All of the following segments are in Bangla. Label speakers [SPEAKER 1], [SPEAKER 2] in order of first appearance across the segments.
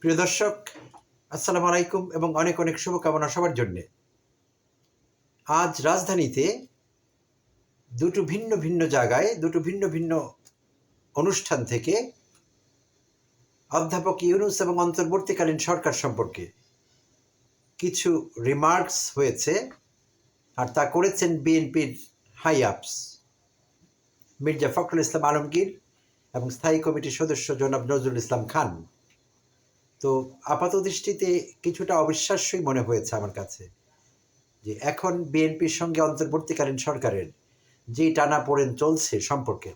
[SPEAKER 1] প্রিয় দর্শক, আসসালামু আলাইকুম এবং অনেক অনেক শুভকামনা সবার জন্যে। আজ রাজধানীতে দুটো ভিন্ন ভিন্ন জায়গায় দুটো ভিন্ন ভিন্ন অনুষ্ঠান থেকে অধ্যাপক ইউনূস এবং অন্তর্বর্তীকালীন সরকার সম্পর্কে কিছু রিমার্কস হয়েছে, আর তা করেছেন বিএনপির হাই আপস মির্জা ফখরুল ইসলাম আলমগীর এবং স্থায়ী কমিটির সদস্য জনাব নজরুল ইসলাম খান। তো আপাত দৃষ্টিতে কিছুটা অবিশ্বাস্যই মনে হয়েছে আমার কাছে যে এখন বিএনপির সঙ্গে অন্তর্বর্তীকালীন সরকারের যে টানাপোড়েন চলছে সম্পর্কে,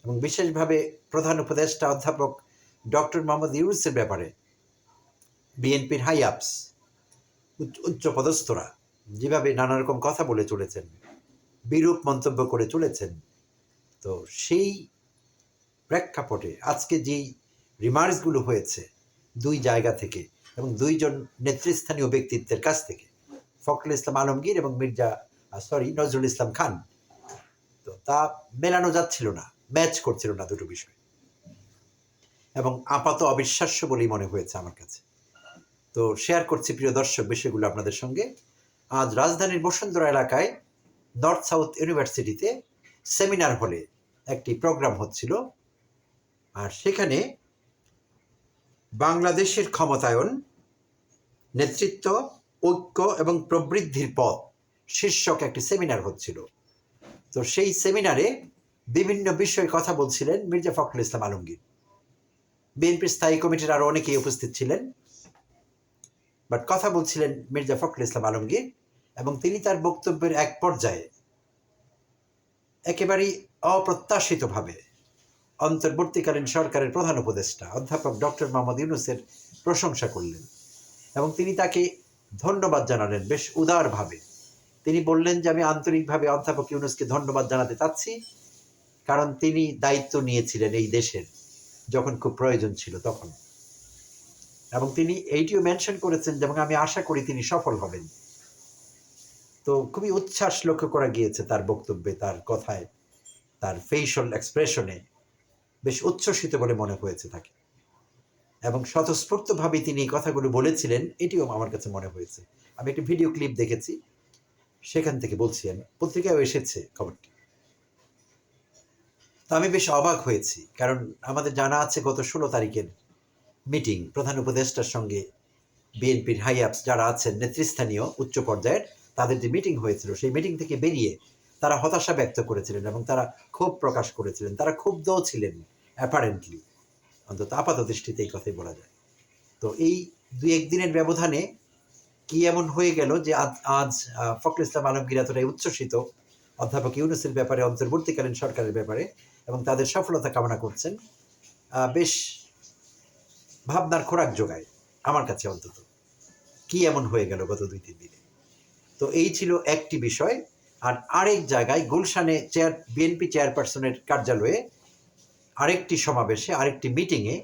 [SPEAKER 1] এবং বিশেষভাবে প্রধান উপদেষ্টা অধ্যাপক ডক্টর মোহাম্মদ ইউনূসের ব্যাপারে বিএনপির হাই আপস উচ্চপদস্থরা যেভাবে নানা রকম কথা বলে চলেছেন, বিরূপ মন্তব্য করে চলেছেন, তো সেই প্রেক্ষাপটে আজকে যেই রিমার্কসগুলো হয়েছে দুই জায়গা থেকে এবং দুইজন নেতৃস্থানীয় ব্যক্তিত্বের কাছ থেকে, ফখরুল ইসলাম আলমগীর এবং নজরুল ইসলাম খান, তো তা মেলানো যাচ্ছিল না, ম্যাচ করছিল না দুটো বিষয়, এবং আপাত অবিশ্বাস্য বলেই মনে হয়েছে আমার কাছে। তো শেয়ার করছি প্রিয় দর্শক বিষয়গুলো আপনাদের সঙ্গে। আজ রাজধানীর বসুন্ধরা এলাকায় নর্থ সাউথ ইউনিভার্সিটিতে সেমিনার হলে একটি প্রোগ্রাম হচ্ছিল, আর সেখানে বাংলাদেশের ক্ষমতায়ন, নেতৃত্ব, ঐক্য এবং প্রবৃদ্ধির পথ শীর্ষক একটি সেমিনার হচ্ছিল। তো সেই সেমিনারে বিভিন্ন বিষয়ে কথা বলছিলেন মির্জা ফখরুল ইসলাম আলমগীর। বিএনপির স্থায়ী কমিটির আরও অনেকেই উপস্থিত ছিলেন, বাট কথা বলছিলেন মির্জা ফখরুল ইসলাম আলমগীর, এবং তিনি তার বক্তব্যের এক পর্যায়ে একেবারেই অপ্রত্যাশিতভাবে অন্তর্বর্তীকালীন সরকারের প্রধান উপদেষ্টা অধ্যাপক ডক্টর মোহাম্মদ ইউনূসের প্রশংসা করলেন এবং তিনি তাকে ধন্যবাদ জানালেন বেশ উদারভাবে। তিনি বললেন যে আমি আন্তরিকভাবে অধ্যাপক ইউনূসকে ধন্যবাদ জানাতে চাচ্ছি, কারণ তিনি দায়িত্ব নিয়েছিলেন এই দেশের যখন খুব প্রয়োজন ছিল তখন, এবং তিনি এইটিও মেনশন করেছেন এবং আমি আশা করি তিনি সফল হবেন। তো খুবই উচ্ছ্বাস লক্ষ্য করা গিয়েছে তার বক্তব্যে, তার কথায়, তার ফেশিয়াল এক্সপ্রেশনে বেশ উচ্ছ্বসিত বলে মনে হয়েছে তাকে, এবং স্বতঃস্ফূর্তভাবে তিনি এই কথাগুলো বলেছিলেন এটিও আমার কাছে মনে হয়েছে। আমি একটি ভিডিও ক্লিপ দেখেছি, সেখান থেকে বলছি, আমি পত্রিকায়ও এসেছে খবরটি। তো আমি বেশ অবাক হয়েছি, কারণ আমাদের জানা আছে গত 16 তারিখের মিটিং প্রধান উপদেষ্টার সঙ্গে বিএনপির হাই আপস যারা আছেন নেতৃস্থানীয় উচ্চ পর্যায়ের, তাদের যে মিটিং হয়েছিল সেই মিটিং থেকে বেরিয়ে তারা হতাশা ব্যক্ত করেছিলেন এবং তারা ক্ষোভ প্রকাশ করেছিলেন, তারা ক্ষুব্ধও ছিলেন অ্যাপারেন্টলি, অন্তত আপাত দৃষ্টিতে এই কথাই বলা যায়। তো এই দুই একদিনের ব্যবধানে কি এমন হয়ে গেল যে আজ ফখরুল ইসলাম আলমগীর এতটাই উচ্ছ্বসিত অধ্যাপক ইউনূসের ব্যাপারে, অন্তর্বর্তীকালীন সরকারের ব্যাপারে, এবং তাদের সফলতা কামনা করছেন, বেশ ভাবনার খোরাক যোগায় আমার কাছে অন্তত। কি এমন হয়ে গেল গত 2-3 দিনে? তো এই ছিল একটি বিষয়। আর আরেক জায়গায় গুলশানে বিএনপি চেয়ারপারসনের কার্যালয়ে আরেকটি সমাবেশে, আরেকটি মিটিংয়ে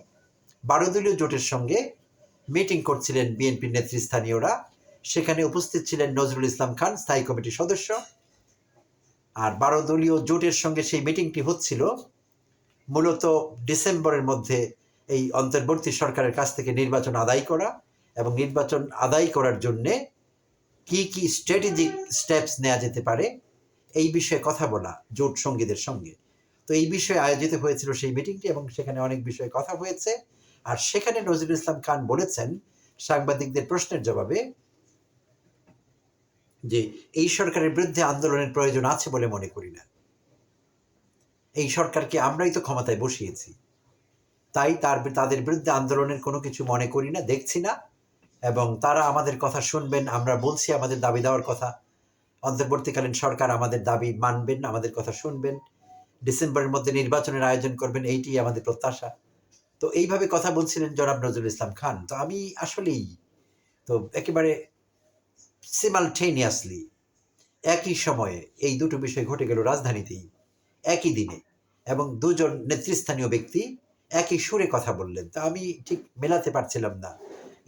[SPEAKER 1] 12 দলীয় জোটের সঙ্গে মিটিং করছিলেন বিএনপির নেতৃস্থানীয়রা। সেখানে উপস্থিত ছিলেন নজরুল ইসলাম খান, স্থায়ী কমিটির সদস্য। আর 12 দলীয় জোটের সঙ্গে সেই মিটিংটি হচ্ছিল মূলত ডিসেম্বরের মধ্যে এই অন্তর্বর্তী সরকারের কাছ থেকে নির্বাচন আদায় করা, এবং নির্বাচন আদায় করার জন্যে কি কি স্ট্র্যাটেজিক স্টেপস নেওয়া যেতে পারে এই বিষয়ে কথা বলা জোট সঙ্গীদের সঙ্গে। তো এই বিষয়ে আয়োজিত হয়েছিল সেই মিটিংটি, এবং সেখানে অনেক বিষয়ে কথা হয়েছে। আর সেখানে নজরুল ইসলাম খান বলেছেন সাংবাদিকদের প্রশ্নের জবাবে যে এই সরকারের বিরুদ্ধে আন্দোলনের প্রয়োজন আছে বলে মনে করি না, এই সরকারকে আমরাই তো ক্ষমতায় বসিয়েছি, তাই তাদের বিরুদ্ধে আন্দোলনের কোনো কিছু মনে করি না, দেখছি না, এবং তারা আমাদের কথা শুনবেন, আমরা বলছি আমাদের দাবি দেওয়ার কথা, অন্তর্বর্তীকালীন সরকার আমাদের দাবি মানবেন, আমাদের কথা শুনবেন, ডিসেম্বরের মধ্যে নির্বাচনের আয়োজন করবেন, এইটি আমাদের প্রত্যাশা। তো এইভাবে কথা বলছিলেন জনাব নজরুল ইসলাম খান। তো আমি আসলেই তো একেবারে সিমালটেনিয়াসলি একই সময়ে এই দুটো বিষয় ঘটে গেল রাজধানীতেই একই দিনে, এবং দুজন নেতৃস্থানীয় ব্যক্তি একই সুরে কথা বললেন। তা আমি ঠিক মেলাতে পারছিলাম না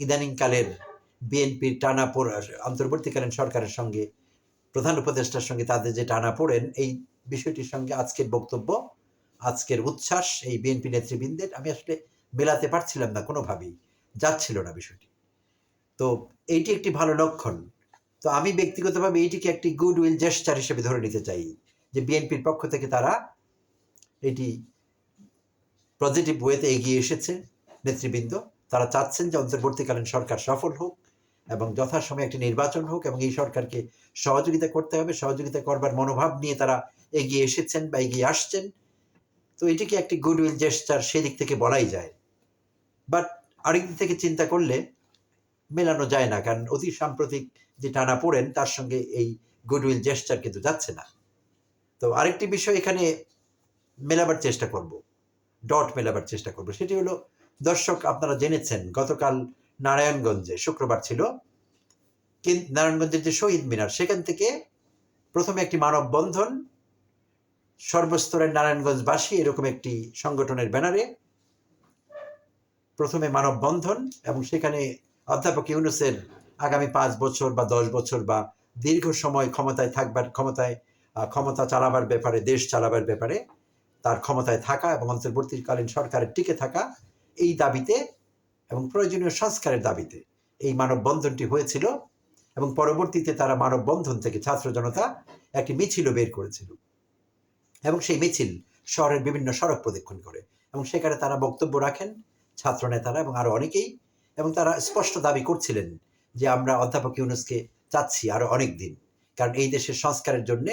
[SPEAKER 1] ইদানিংকালের বিএনপির অন্তর্বর্তীকালীন সরকারের সঙ্গে, প্রধান উপদেষ্টার সঙ্গে তাদের যে টানা পড়েন, এই বিষয়টির সঙ্গে আজকের বক্তব্য, আজকের উচ্ছ্বাস এই বিএনপি নেতৃবৃন্দের, আমি আসলে মেলাতে পারছিলাম না কোনোভাবেই। যাচ্ছিল না বিষয়টি। তো এইটি একটি ভালো লক্ষণ। তো আমি ব্যক্তিগতভাবে এইটিকে একটি গুড উইল জেস্টার হিসেবে ধরে নিতে চাই যে বিএনপির পক্ষ থেকে তারা এটি পজিটিভ ওয়েতে এগিয়ে এসেছে। নেতৃবৃন্দ তারা চাচ্ছেন যে অন্তর্বর্তীকালীন সরকার সফল হোক এবং যথাসময়ে একটি নির্বাচন হোক এবং এই সরকারকে সহযোগিতা করতে হবে। সহযোগিতা করবার মনোভাব নিয়ে তারা এগিয়ে এসেছেন বা এগিয়ে আসছেন। তো এটিকে একটি গুড উইল জেস্টার সেদিক থেকে বলাই যায়। বাট আরেক দিক থেকে চিন্তা করলে মেলানো যায় না, কারণ অতি সাম্প্রতিক যে টানা পড়েন তার সঙ্গে এই গুডউইল জেস্টার কিন্তু যাচ্ছে না। তো আরেকটি বিষয় এখানে মেলাবার চেষ্টা করব, ডট মেলাবার চেষ্টা করব, সেটি হলো দর্শক আপনারা জেনেছেন গতকাল নারায়ণগঞ্জে শুক্রবার ছিল, নারায়ণগঞ্জের যে শহীদ মিনার সেখান থেকে প্রথমে একটি মানববন্ধন সর্বস্তরের নারায়ণগঞ্জবাসী এরকম একটি সংগঠনের ব্যানারে প্রথমে মানববন্ধন এবং সেখানে অধ্যাপক ইউনূসের আগামী 5 বছর বা 10 বছর বা দীর্ঘ সময় ক্ষমতায় থাকবার ক্ষমতা চালাবার ব্যাপারে, দেশ চালাবার ব্যাপারে তার ক্ষমতায় থাকা এবং অন্তর্বর্তীকালীন সরকারের টিকে থাকা এই দাবিতে এবং প্রয়োজনীয় সংস্কারের দাবিতে এই মানববন্ধনটি হয়েছিল। এবং পরবর্তীতে তারা মানববন্ধন থেকে ছাত্র জনতা একটি মিছিলও বের করেছিল এবং সেই মিছিল শহরের বিভিন্ন সড়ক প্রদক্ষিণ করে এবং সেখানে তারা বক্তব্য রাখেন ছাত্র নেতারা এবং আরো অনেকেই, এবং তারা স্পষ্ট দাবি করছিলেন যে আমরা অধ্যাপক ইউনূসকে চাচ্ছি আরো অনেক দিন, কারণ এই দেশের সংস্কারের জন্য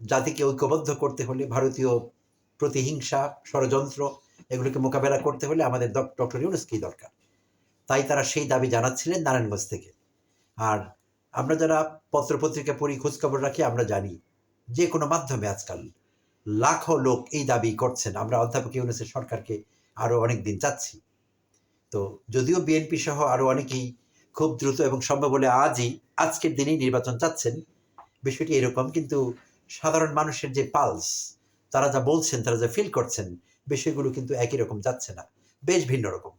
[SPEAKER 1] জাতিকে ঐক্যবদ্ধ করতে হলে, ভারতীয় প্রতিহিংসা ষড়যন্ত্র এগুলোকে মোকাবেলা করতে হলে আমাদের ডক্টর ইউনূসকেই দরকার। তাই তারা সেই দাবি জানাচ্ছিলেন নারায়ণগঞ্জ থেকে। আর আমরা যারা পত্রপত্রিকা পড়ি, খোঁজখবর রাখি, আমরা জানি যে কোনো মাধ্যমে আজকাল লাখো লোক এই দাবি করছেন আমরা অধ্যাপক ইউনূসের সরকারকে আরো অনেক দিন চাচ্ছি। তো যদিও বিএনপি সহ আরো অনেকেই খুব দ্রুত এবং সম্ভব হলে আজকের দিনেই নির্বাচন চাচ্ছেন, বিষয়টি এরকম, কিন্তু সাধারণ মানুষের যে পালস, তারা যা বলছেন, তারা যা ফিল করছেন, বিষয়গুলো কিন্তু একই রকম যাচ্ছে না, বেশ ভিন্ন রকম।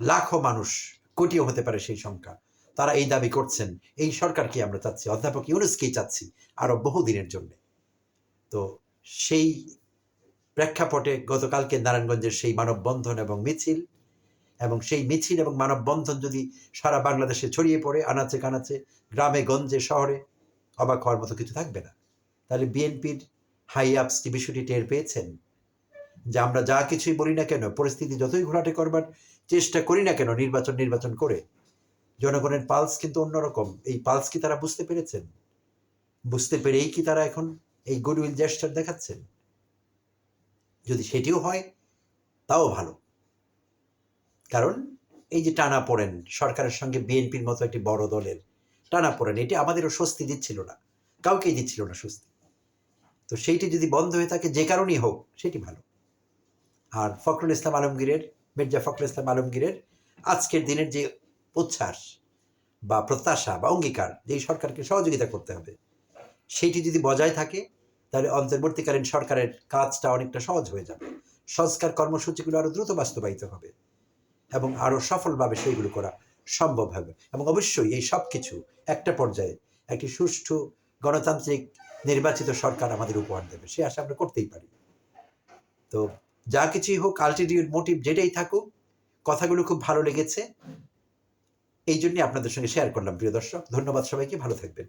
[SPEAKER 1] লাখো মানুষ, কোটিও হতে পারে সেই সংখ্যা, তারা এই দাবি করছেন এই সরকারকে আমরা চাচ্ছি, অধ্যাপক ইউনূসকেই চাচ্ছি আরো বহুদিনের জন্য। তো সেই প্রেক্ষাপটে গতকালকে নারায়ণগঞ্জের সেই মানববন্ধন এবং মিছিল, এবং সেই মিছিল এবং মানববন্ধন যদি সারা বাংলাদেশে ছড়িয়ে পড়ে, আনাচে কানাচে, গ্রামে গঞ্জে শহরে, অবাক হওয়ার মতো কিছু থাকবে না। তাহলে বিএনপির হাই আপস কি বিষয়টি টের পেয়েছেন যে আমরা যা কিছুই বলি না কেন, পরিস্থিতি যতই ঘোলাটে করবার চেষ্টা করি না কেন, নির্বাচন করে জনগণের পালস কিন্তু অন্যরকম। এই পালস কি তারা বুঝতে পেরেছেন? বুঝতে পেরেই কি তারা এখন এই গুডউইল জেস্টার দেখাচ্ছেন? যদি সেটিও হয় তাও ভালো, কারণ এই যে টানা পড়েন সরকারের সঙ্গে বিএনপির মতো একটি বড় দলের টানা পড়েন, এটি আমাদেরও স্বস্তি দিচ্ছিল না, কাউকেই দিচ্ছিল না স্বস্তি। তো সেইটি যদি বন্ধ হয়ে থাকে, যে কারণেই হোক, সেটি ভালো। আর মির্জা ফখরুল ইসলাম আলমগীরের আজকের দিনের যে উচ্ছ্বাস বা প্রত্যাশা বা অঙ্গীকার যে এই সরকারকে সহযোগিতা করতে হবে, সেইটি যদি বজায় থাকে তাহলে অন্তর্বর্তীকালীন সরকারের কাজটা অনেকটা সহজ হয়ে যাবে। সংস্কার কর্মসূচিগুলো আরো দ্রুত বাস্তবায়িত হবে এবং আরো সফলভাবে সেইগুলো করা সম্ভব হবে। এবং অবশ্যই এই সব কিছু একটা পর্যায়ে একটি সুষ্ঠু গণতান্ত্রিক নির্বাচিত সরকার আমাদের উপহার দেবে, সে আশা আমরা করতেই পারি। তো যা কিছুই হোক, আলটিটিউড মোটিভ যেটাই থাকুক, কথাগুলো খুব ভালো লেগেছে, এই জন্যই আপনাদের সঙ্গে শেয়ার করলাম। প্রিয় দর্শক, ধন্যবাদ সবাইকে, ভালো থাকবেন।